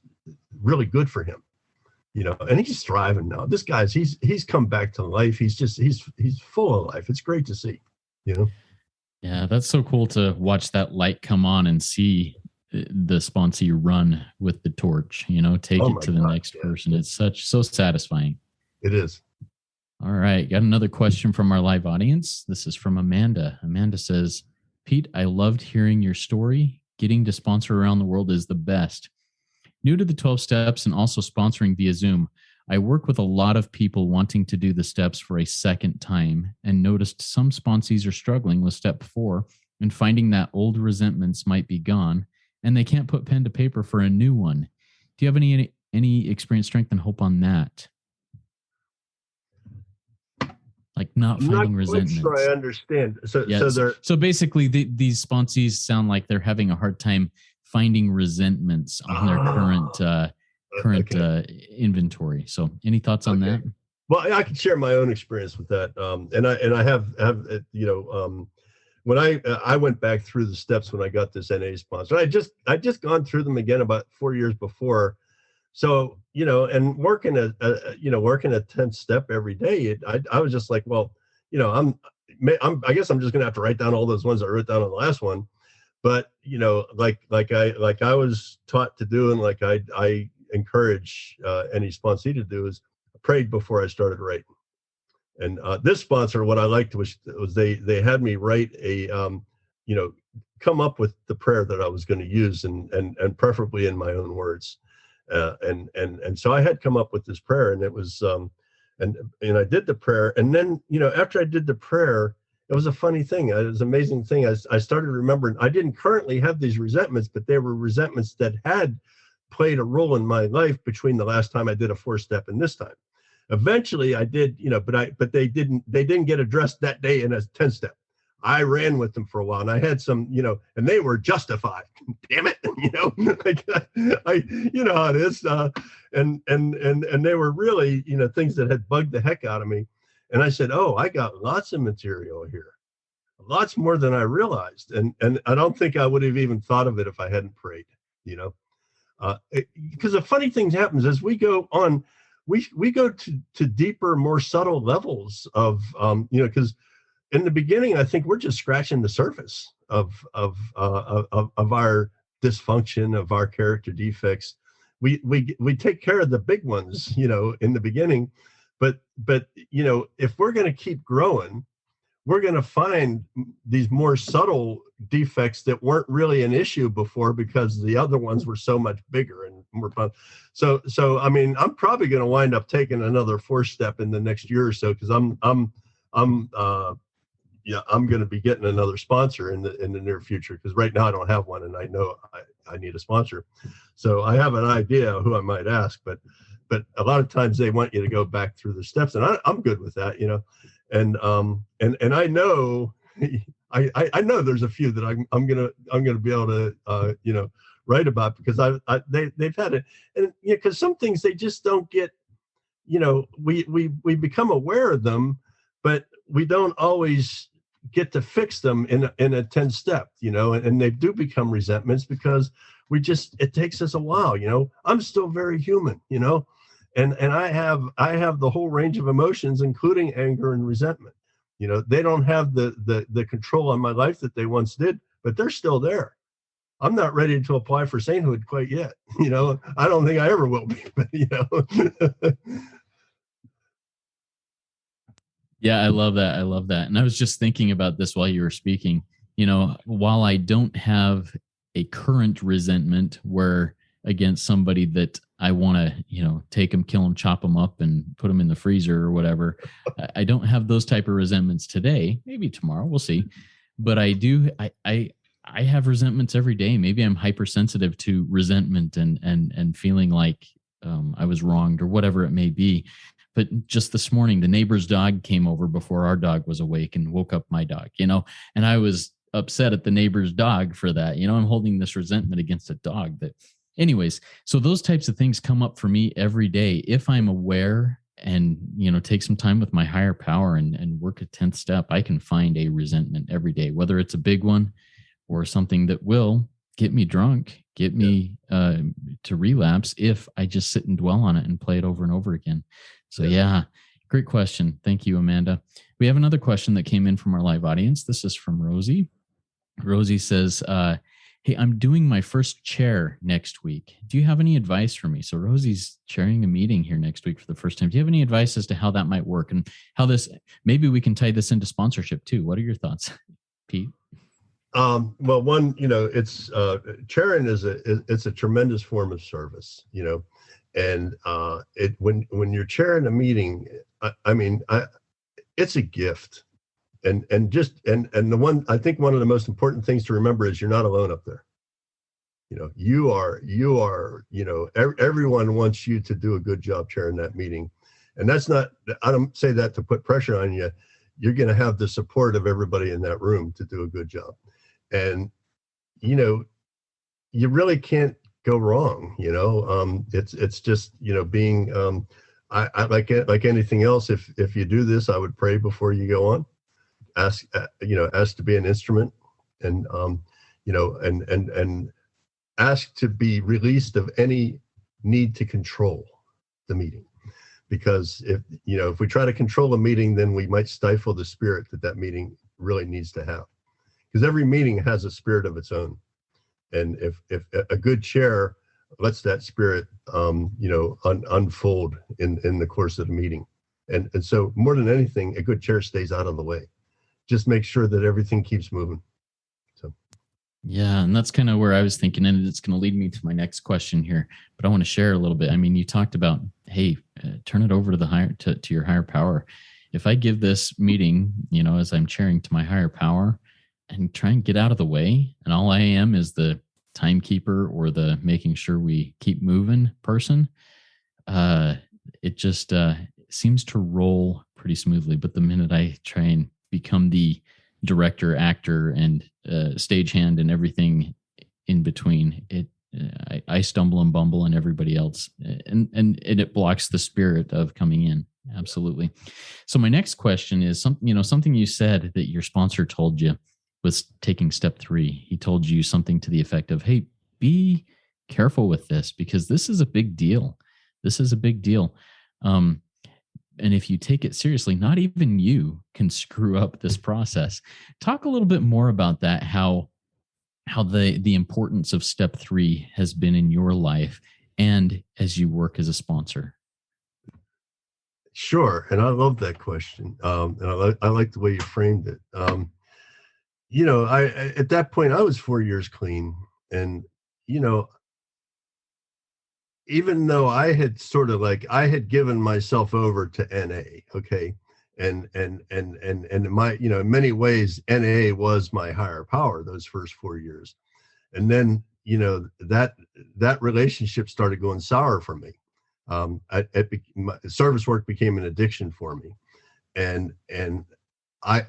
really good for him. And he's thriving now. This guy's he's come back to life. He's full of life. It's great to see. Yeah, that's so cool to watch that light come on and see the sponsee run with the torch. Take it to the next person. It's so satisfying. It is. All right, got another question from our live audience. This is from Amanda. Amanda says, Pete, I loved hearing your story. Getting to sponsor around the world is the best. New to the 12 steps and also sponsoring via Zoom, I work with a lot of people wanting to do the steps for a second time and noticed some sponsees are struggling with step 4 and finding that old resentments might be gone and they can't put pen to paper for a new one. Do you have any experience, strength, and hope on that? Like not finding resentments. Sure I understand. So basically these sponsees sound like they're having a hard time finding resentments on their current inventory. So any thoughts on that? Well, I can share my own experience with that. And I have when I went back through the steps when I got this NA sponsor, I just gone through them again about 4 years before. So, and working a 10th step every day, I was just like, well, I guess I'm just going to have to write down all those ones I wrote down on the last one. But, like I was taught to do, and like I encourage any sponsee to do, is I prayed before I started writing. And this sponsor, what I liked was they had me write come up with the prayer that I was going to use and preferably in my own words. And so I had come up with this prayer, and it was and I did the prayer, and then after I did the prayer, it was a funny thing. It was an amazing thing. I started remembering I didn't currently have these resentments, but they were resentments that had played a role in my life between the last time I did a 4-step and this time. Eventually I did, but they didn't get addressed that day in a 10-step. I ran with them for a while, and I had some, and they were justified. Damn it, I how it is, and they were really, things that had bugged the heck out of me. And I said, oh, I got lots of material here, lots more than I realized, and I don't think I would have even thought of it if I hadn't prayed, because the funny thing happens as we go on, we go to deeper, more subtle levels of, because in the beginning, I think we're just scratching the surface of our dysfunction, of our character defects. We take care of the big ones, in the beginning, but if we're going to keep growing, we're going to find these more subtle defects that weren't really an issue before because the other ones were so much bigger and more fun. So I mean, I'm probably going to wind up taking another 4-step in the next year or so, because I'm going to be getting another sponsor in the near future, because right now I don't have one, and I know I need a sponsor. So I have an idea of who I might ask, but a lot of times they want you to go back through the steps, and I'm good with that, and I know I know there's a few that I'm gonna be able to write about, because they've had it, and because some things they just don't get, we become aware of them, but we don't always get to fix them in a 10-step, and they do become resentments because it takes us a while, I'm still very human, and I have the whole range of emotions, including anger and resentment. They don't have the control on my life that they once did, but they're still there. I'm not ready to apply for sainthood quite yet. I don't think I ever will be, but Yeah, I love that. And I was just thinking about this while you were speaking. While I don't have a current resentment where against somebody that I want to, take them, kill them, chop them up and put them in the freezer or whatever, I don't have those type of resentments today. Maybe tomorrow, we'll see. But I do, I have resentments every day. Maybe I'm hypersensitive to resentment and feeling like I was wronged or whatever it may be. But just this morning, the neighbor's dog came over before our dog was awake and woke up my dog, and I was upset at the neighbor's dog for that. I'm holding this resentment against a dog that, anyways. So those types of things come up for me every day. If I'm aware and, take some time with my higher power and work a 10th step, I can find a resentment every day, whether it's a big one or something that will get me drunk, get me to relapse if I just sit and dwell on it and play it over and over again. So yeah, great question. Thank you, Amanda. We have another question that came in from our live audience. This is from Rosie. Rosie says, hey, I'm doing my first chair next week. Do you have any advice for me? So Rosie's chairing a meeting here next week for the first time. Do you have any advice as to how that might work and how maybe we can tie this into sponsorship too? What are your thoughts, Pete? Well, one, it's chairing it's a tremendous form of service, and when you're chairing a meeting, it's a gift, and the one, I think one of the most important things to remember is you're not alone up there. You are, everyone wants you to do a good job chairing that meeting, and that's not, I don't say that to put pressure on you. You're going to have the support of everybody in that room to do a good job. And, you really can't go wrong. It's just, being, I like anything else. If you do this, I would pray before you go on, ask to be an instrument, and, and ask to be released of any need to control the meeting. Because if we try to control a meeting, then we might stifle the spirit that meeting really needs to have. Because every meeting has a spirit of its own, and if a good chair lets that spirit, unfold in the course of the meeting, and so more than anything, a good chair stays out of the way. Just make sure that everything keeps moving. So, yeah, and that's kind of where I was thinking, and it's going to lead me to my next question here. But I want to share a little bit. I mean, you talked about, hey, turn it over to to your higher power. If I give this meeting, as I'm chairing, to my higher power, and try and get out of the way, and all I am is the timekeeper or the making sure we keep moving person, it just seems to roll pretty smoothly. But the minute I try and become the director, actor, and stagehand and everything in between, I stumble and bumble, and everybody else, and it blocks the spirit of coming in. Absolutely. So my next question is something you said that your sponsor told you was taking step 3. He told you something to the effect of, hey, be careful with this because this is a big deal. This is a big deal. And if you take it seriously, not even you can screw up this process. Talk a little bit more about that, how the importance of step 3 has been in your life and as you work as a sponsor. Sure. And I love that question. And I like the way you framed it. I at that point I was 4 years clean, and even though I had sort of I had given myself over to NA, okay, and my in many ways NA was my higher power those first 4 years, and then that relationship started going sour for me. Service work became an addiction for me, and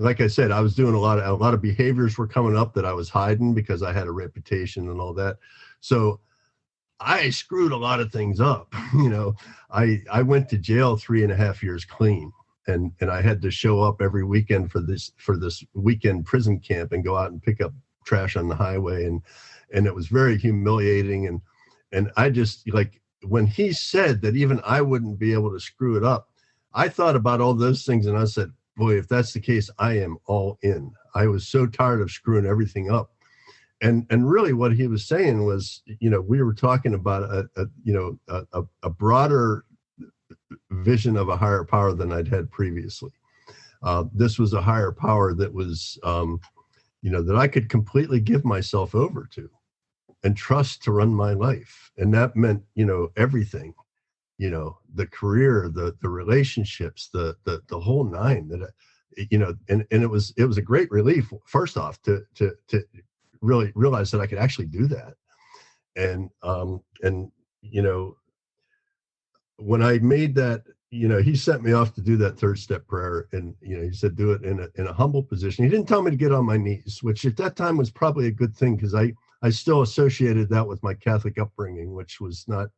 like I said, I was doing a lot of behaviors were coming up that I was hiding because I had a reputation and all that. So I screwed a lot of things up. I went to jail 3.5 years clean, and I had to show up every weekend for this weekend prison camp and go out and pick up trash on the highway, and it was very humiliating. And I just, when he said that even I wouldn't be able to screw it up, I thought about all those things, and I said, boy, if that's the case, I am all in. I was so tired of screwing everything up. And really what he was saying was, we were talking about a broader vision of a higher power than I'd had previously. This was a higher power that was, that I could completely give myself over to and trust to run my life. And that meant, everything. The career, the relationships, the whole nine. That and it was a great relief, first off, to really realize that I could actually do that, and when I made that, he sent me off to do that third step prayer, and he said do it in a humble position. He didn't tell me to get on my knees, which at that time was probably a good thing, because I still associated that with my Catholic upbringing, which was not,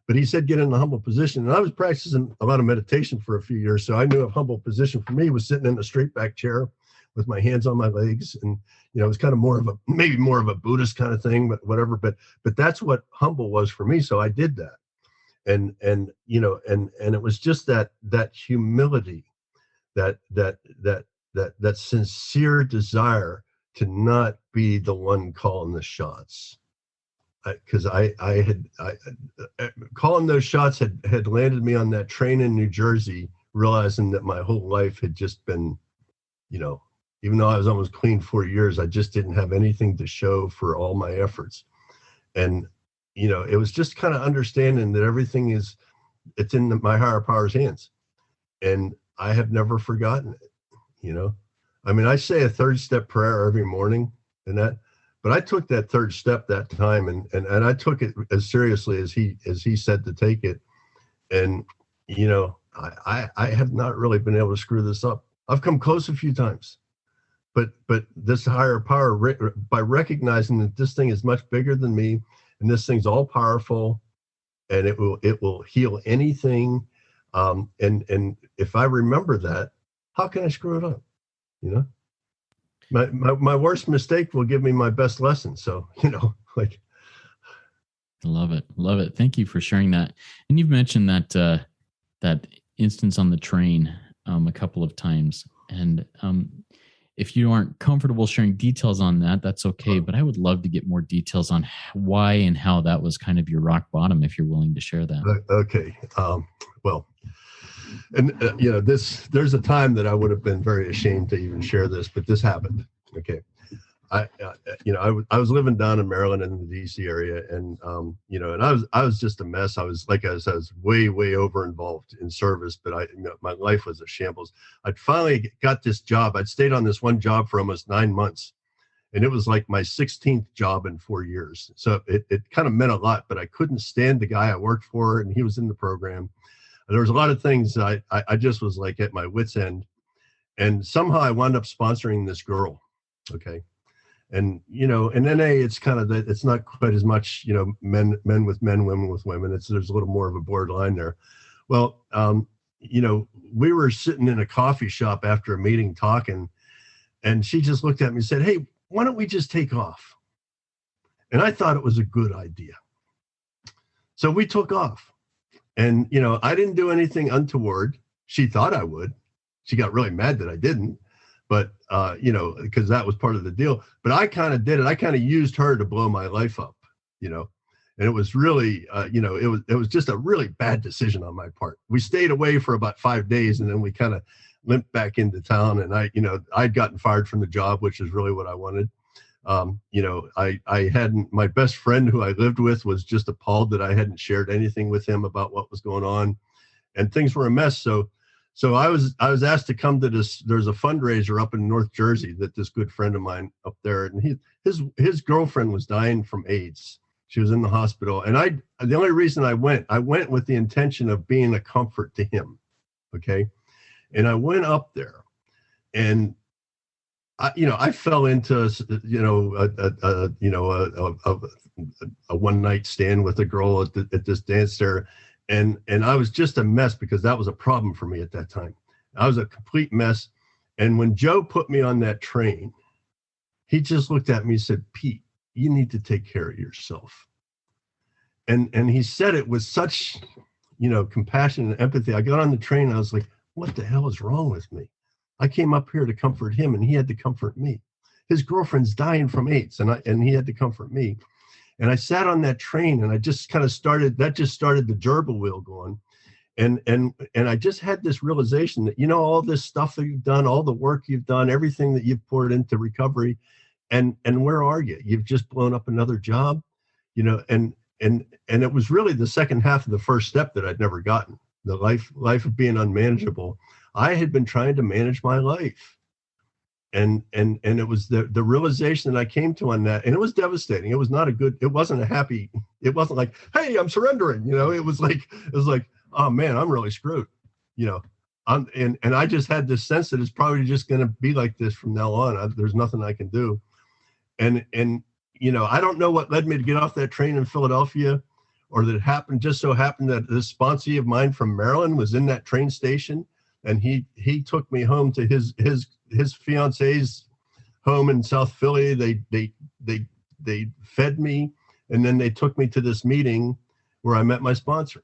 but he said get in a humble position, and I was practicing a lot of meditation for a few years, so I knew a humble position for me was sitting in a straight back chair with my hands on my legs, and it was kind of maybe more of a Buddhist kind of thing, but whatever. But that's what humble was for me, so I did that. And it was just that humility, that sincere desire to not be the one calling the shots, because I had calling those shots had landed me on that train in New Jersey, realizing that my whole life had just been, even though I was almost clean 4 years, I just didn't have anything to show for all my efforts. And it was just kind of understanding that everything it's in my higher power's hands. And I have never forgotten it, I mean, I say a third step prayer every morning but I took that third step that time, and I took it as seriously as he said to take it. And, I have not really been able to screw this up. I've come close a few times, but this higher power, by recognizing that this thing is much bigger than me, and this thing's all powerful, and it will heal anything. And if I remember that, how can I screw it up? My worst mistake will give me my best lesson. So, like. Love it. Thank you for sharing that. And you've mentioned that instance on the train a couple of times. And if you aren't comfortable sharing details on that, that's okay. But I would love to get more details on why and how that was kind of your rock bottom, if you're willing to share that. Okay. Well, and there's a time that I would have been very ashamed to even share this, but this happened. Okay. I was living down in Maryland in the DC area, and and I was just a mess. I was way over involved in service, but my life was a shambles. I'd finally got this job. I'd stayed on this one job for almost 9 months, and it was like my 16th job in 4 years. So it kind of meant a lot, but I couldn't stand the guy I worked for, and he was in the program. There was a lot of things I just was like at my wit's end, and somehow I wound up sponsoring this girl. Okay. And, in NA, it's kind of it's not quite as much, men with men, women with women. There's a little more of a borderline there. Well, we were sitting in a coffee shop after a meeting talking, and she just looked at me and said, "Hey, why don't we just take off?" And I thought it was a good idea. So we took off, and, I didn't do anything untoward. She thought I would. She got really mad that I didn't. But, because that was part of the deal. But I kind of did it. I kind of used her to blow my life up, and it was really, it was just a really bad decision on my part. We stayed away for about 5 days, and then we kind of limped back into town. And I'd gotten fired from the job, which is really what I wanted. I hadn't, my best friend who I lived with was just appalled that I hadn't shared anything with him about what was going on, and things were a mess. So I was asked to come to this. There's a fundraiser up in North Jersey that this good friend of mine up there, and his girlfriend was dying from AIDS. She was in the hospital, and the only reason I went with the intention of being a comfort to him. Okay, and I went up there, and I fell into a one night stand with a girl at this dance there. And I was just a mess, because that was a problem for me at that time. I was a complete mess. And when Joe put me on that train, he just looked at me and said, "Pete, you need to take care of yourself." And he said it with such, compassion and empathy. I got on the train, and I was like, what the hell is wrong with me? I came up here to comfort him, and he had to comfort me. His girlfriend's dying from AIDS, and he had to comfort me. And I sat on that train, and I just kind of started the gerbil wheel going. And I just had this realization that, all this stuff that you've done, all the work you've done, everything that you've poured into recovery, and where are you? You've just blown up another job, and it was really the second half of the first step that I'd never gotten. The life of being unmanageable. I had been trying to manage my life. and it was the realization that I came to on that, and it was devastating. It was not a good, it wasn't a happy, it wasn't like, hey, I'm surrendering, it was like, oh man, I'm really screwed, you know. And I just had this sense that it's probably just going to be like this from now on. There's nothing I can do. And I don't know what led me to get off that train in Philadelphia, or that it happened, just so happened that this sponsee of mine from Maryland was in that train station, and he took me home to his fiance's home in South Philly. They fed me, and then they took me to this meeting where I met my sponsor.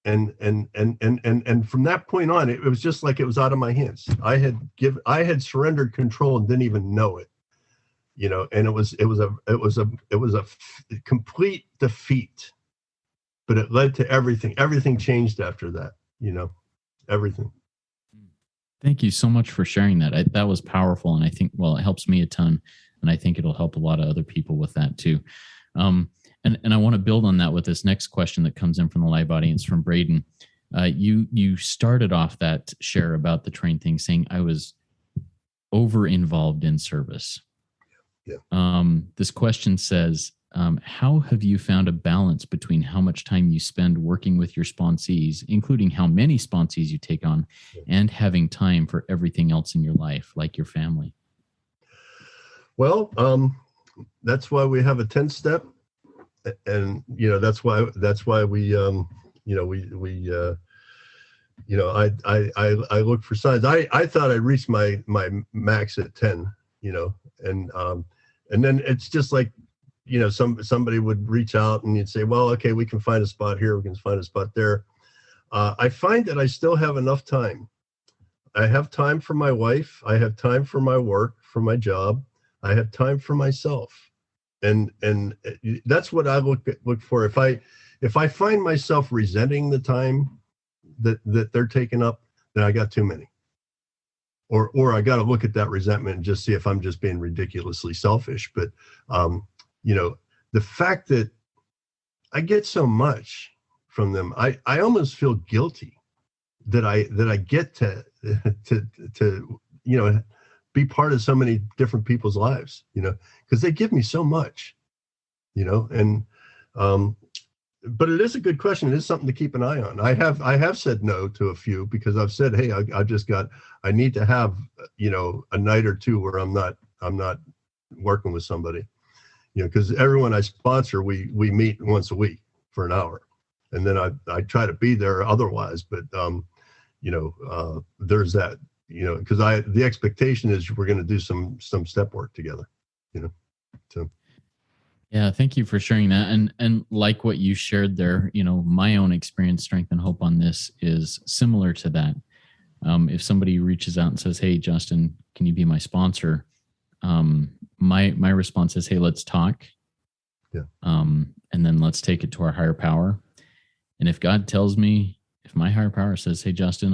And from that point on, it was just like it was out of my hands. I had surrendered control and didn't even know it, and it was a complete defeat, but it led to everything. Everything changed after that, everything. Thank you so much for sharing that. That was powerful. And I think, it helps me a ton, and I think it'll help a lot of other people with that too. And I want to build on that with this next question that comes in from the live audience from Braden. You started off that share about the train thing saying I was over involved in service. Yeah. This question says, how have you found a balance between how much time you spend working with your sponsees, including how many sponsees you take on, and having time for everything else in your life, like your family? Well, that's why we have a 10-step. And that's why we I look for signs. I thought I reached my max at 10, and then it's just like, somebody would reach out and you'd say, well, okay, we can find a spot here, we can find a spot there. I find that I still have enough time. I have time for my wife, I have time for my work, for my job, I have time for myself. And that's what I look for. If I find myself resenting the time that they're taking up, then I got too many. Or I got to look at that resentment and just see if I'm just being ridiculously selfish. But the fact that I get so much from them, I almost feel guilty that I get to be part of so many different people's lives, because they give me so much, and but it is a good question. It is something to keep an eye on. I have said no to a few because I've said, hey, I need to have, a night or two where I'm not working with somebody, because everyone I sponsor, we meet once a week for an hour, and then I try to be there otherwise. But, there's that, because the expectation is we're going to do some step work together, so. Yeah, thank you for sharing that. And like what you shared there, my own experience, strength, and hope on this is similar to that. If somebody reaches out and says, hey, Justin, can you be my sponsor? My response is, hey, let's talk. Yeah. And then let's take it to our higher power. And if God tells me, if my higher power says, hey, Justin,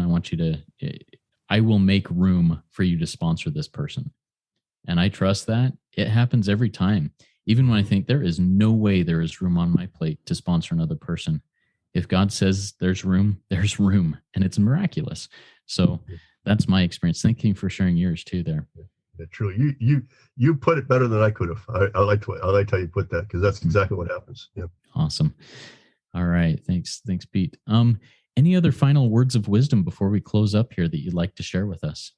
I will make room for you to sponsor this person. And I trust that. It happens every time. Even when I think there is no way there is room on my plate to sponsor another person. If God says there's room, and it's miraculous. So that's my experience. Thank you for sharing yours too there. Yeah, truly. You put it better than I could have. I liked how you put that, because that's exactly what happens. Yeah. Awesome. All right. Thanks, Pete. Any other final words of wisdom before we close up here that you'd like to share with us?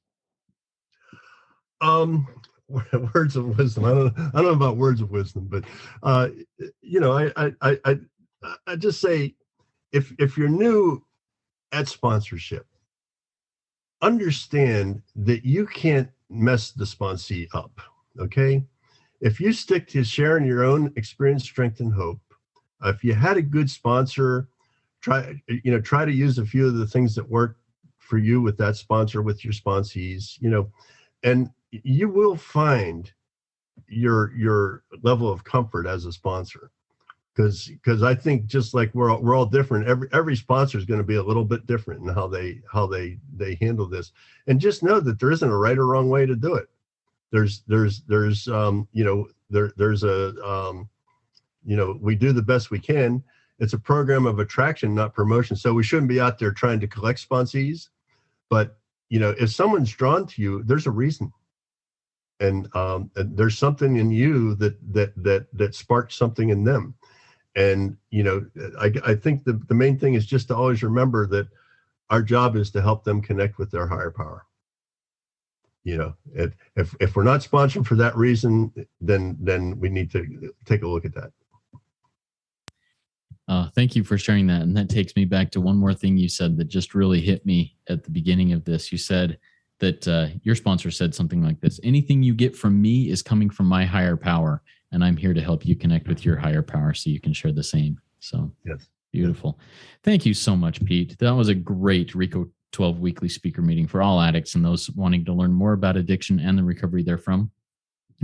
Words of wisdom. I don't know about words of wisdom, but I just say, if you're new at sponsorship, understand that you can't mess the sponsee up. Okay, if you stick to sharing your own experience, strength, and hope, if you had a good sponsor, try to use a few of the things that work for you with that sponsor, with your sponsees, and you will find your level of comfort as a sponsor, because I think just like we're all different. Every sponsor is going to be a little bit different in how they handle this, and just know that there isn't a right or wrong way to do it. We do the best we can. It's a program of attraction, not promotion. So we shouldn't be out there trying to collect sponsees. But if someone's drawn to you, there's a reason. and there's something in you that sparks something in them. And I think the main thing is just to always remember that our job is to help them connect with their higher power. If we're not sponsored for that reason, then we need to take a look at that. Thank you for sharing that. And that takes me back to one more thing you said that just really hit me at the beginning of this. You said that your sponsor said something like this: anything you get from me is coming from my higher power, and I'm here to help you connect with your higher power so you can share the same. So yes. Beautiful. Thank you so much, Pete. That was a great RICO 12 weekly speaker meeting for all addicts and those wanting to learn more about addiction and the recovery therefrom.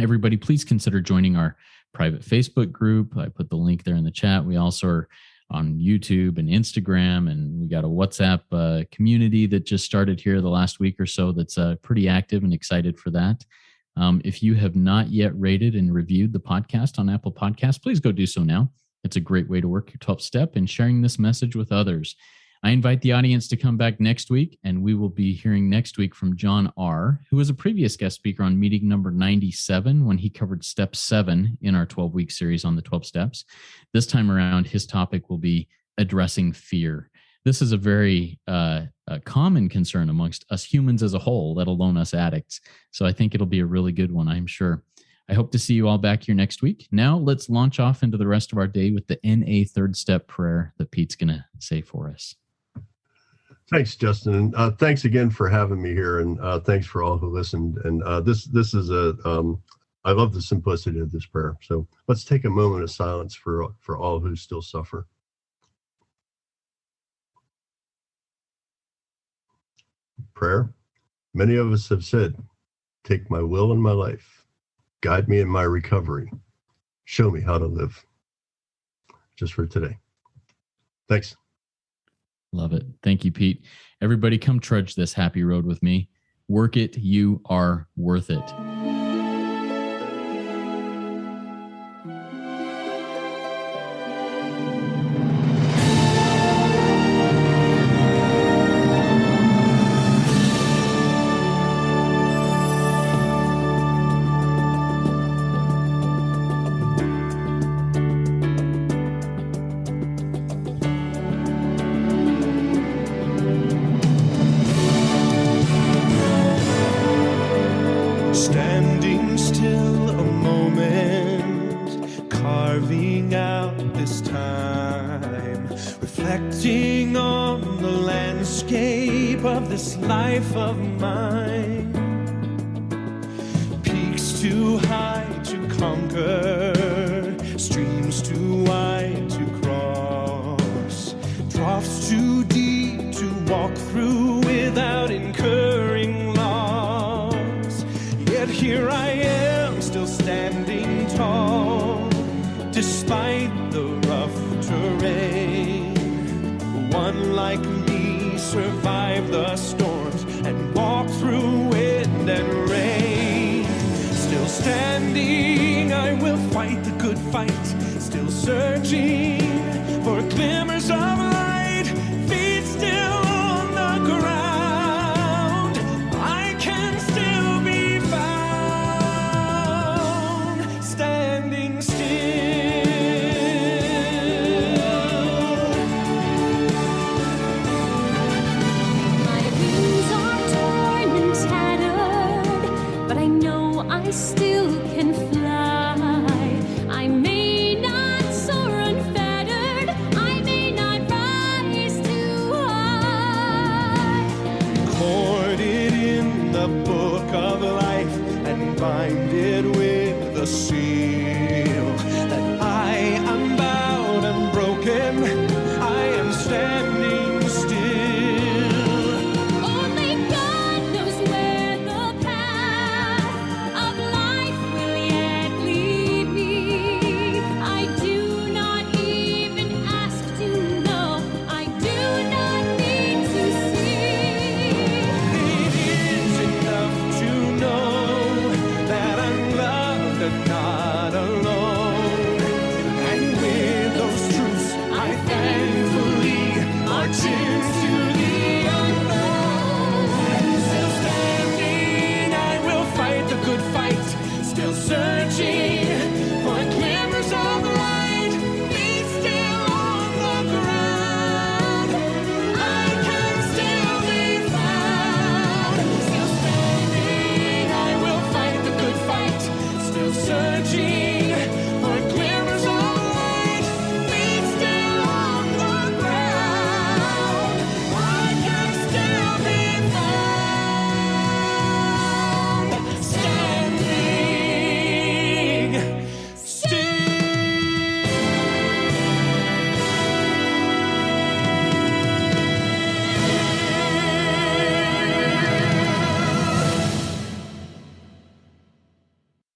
Everybody, please consider joining our private Facebook group. I put the link there in the chat. We also are on YouTube and Instagram, and we got a WhatsApp community that just started here the last week or so that's pretty active, and excited for that. If you have not yet rated and reviewed the podcast on Apple Podcasts, please go do so now. It's a great way to work your 12th step in sharing this message with others. I invite the audience to come back next week, and we will be hearing next week from John R., who was a previous guest speaker on meeting number 97 when he covered step 7 in our 12-week series on the 12 steps. This time around, his topic will be addressing fear. This is a very common concern amongst us humans as a whole, let alone us addicts. So I think it'll be a really good one, I'm sure. I hope to see you all back here next week. Now let's launch off into the rest of our day with the NA third step prayer that Pete's going to say for us. Thanks, Justin. And thanks again for having me here. And thanks for all who listened. And this is I love the simplicity of this prayer. So let's take a moment of silence for all who still suffer. Prayer. Many of us have said, take my will in my life. Guide me in my recovery. Show me how to live. Just for today. Thanks. Love it. Thank you, Pete. Everybody come trudge this happy road with me. Work it. You are worth it. Standing still a moment, carving out this time, reflecting on the landscape of this life of mine. Peaks too high to conquer, streams too wide to cross, troughs too deep to walk through without incurring loss. Yet here I am, still standing tall, despite the rough terrain. One like me survived the storms and walked through wind and rain. Still standing, I will fight the good fight, still searching for glimmers of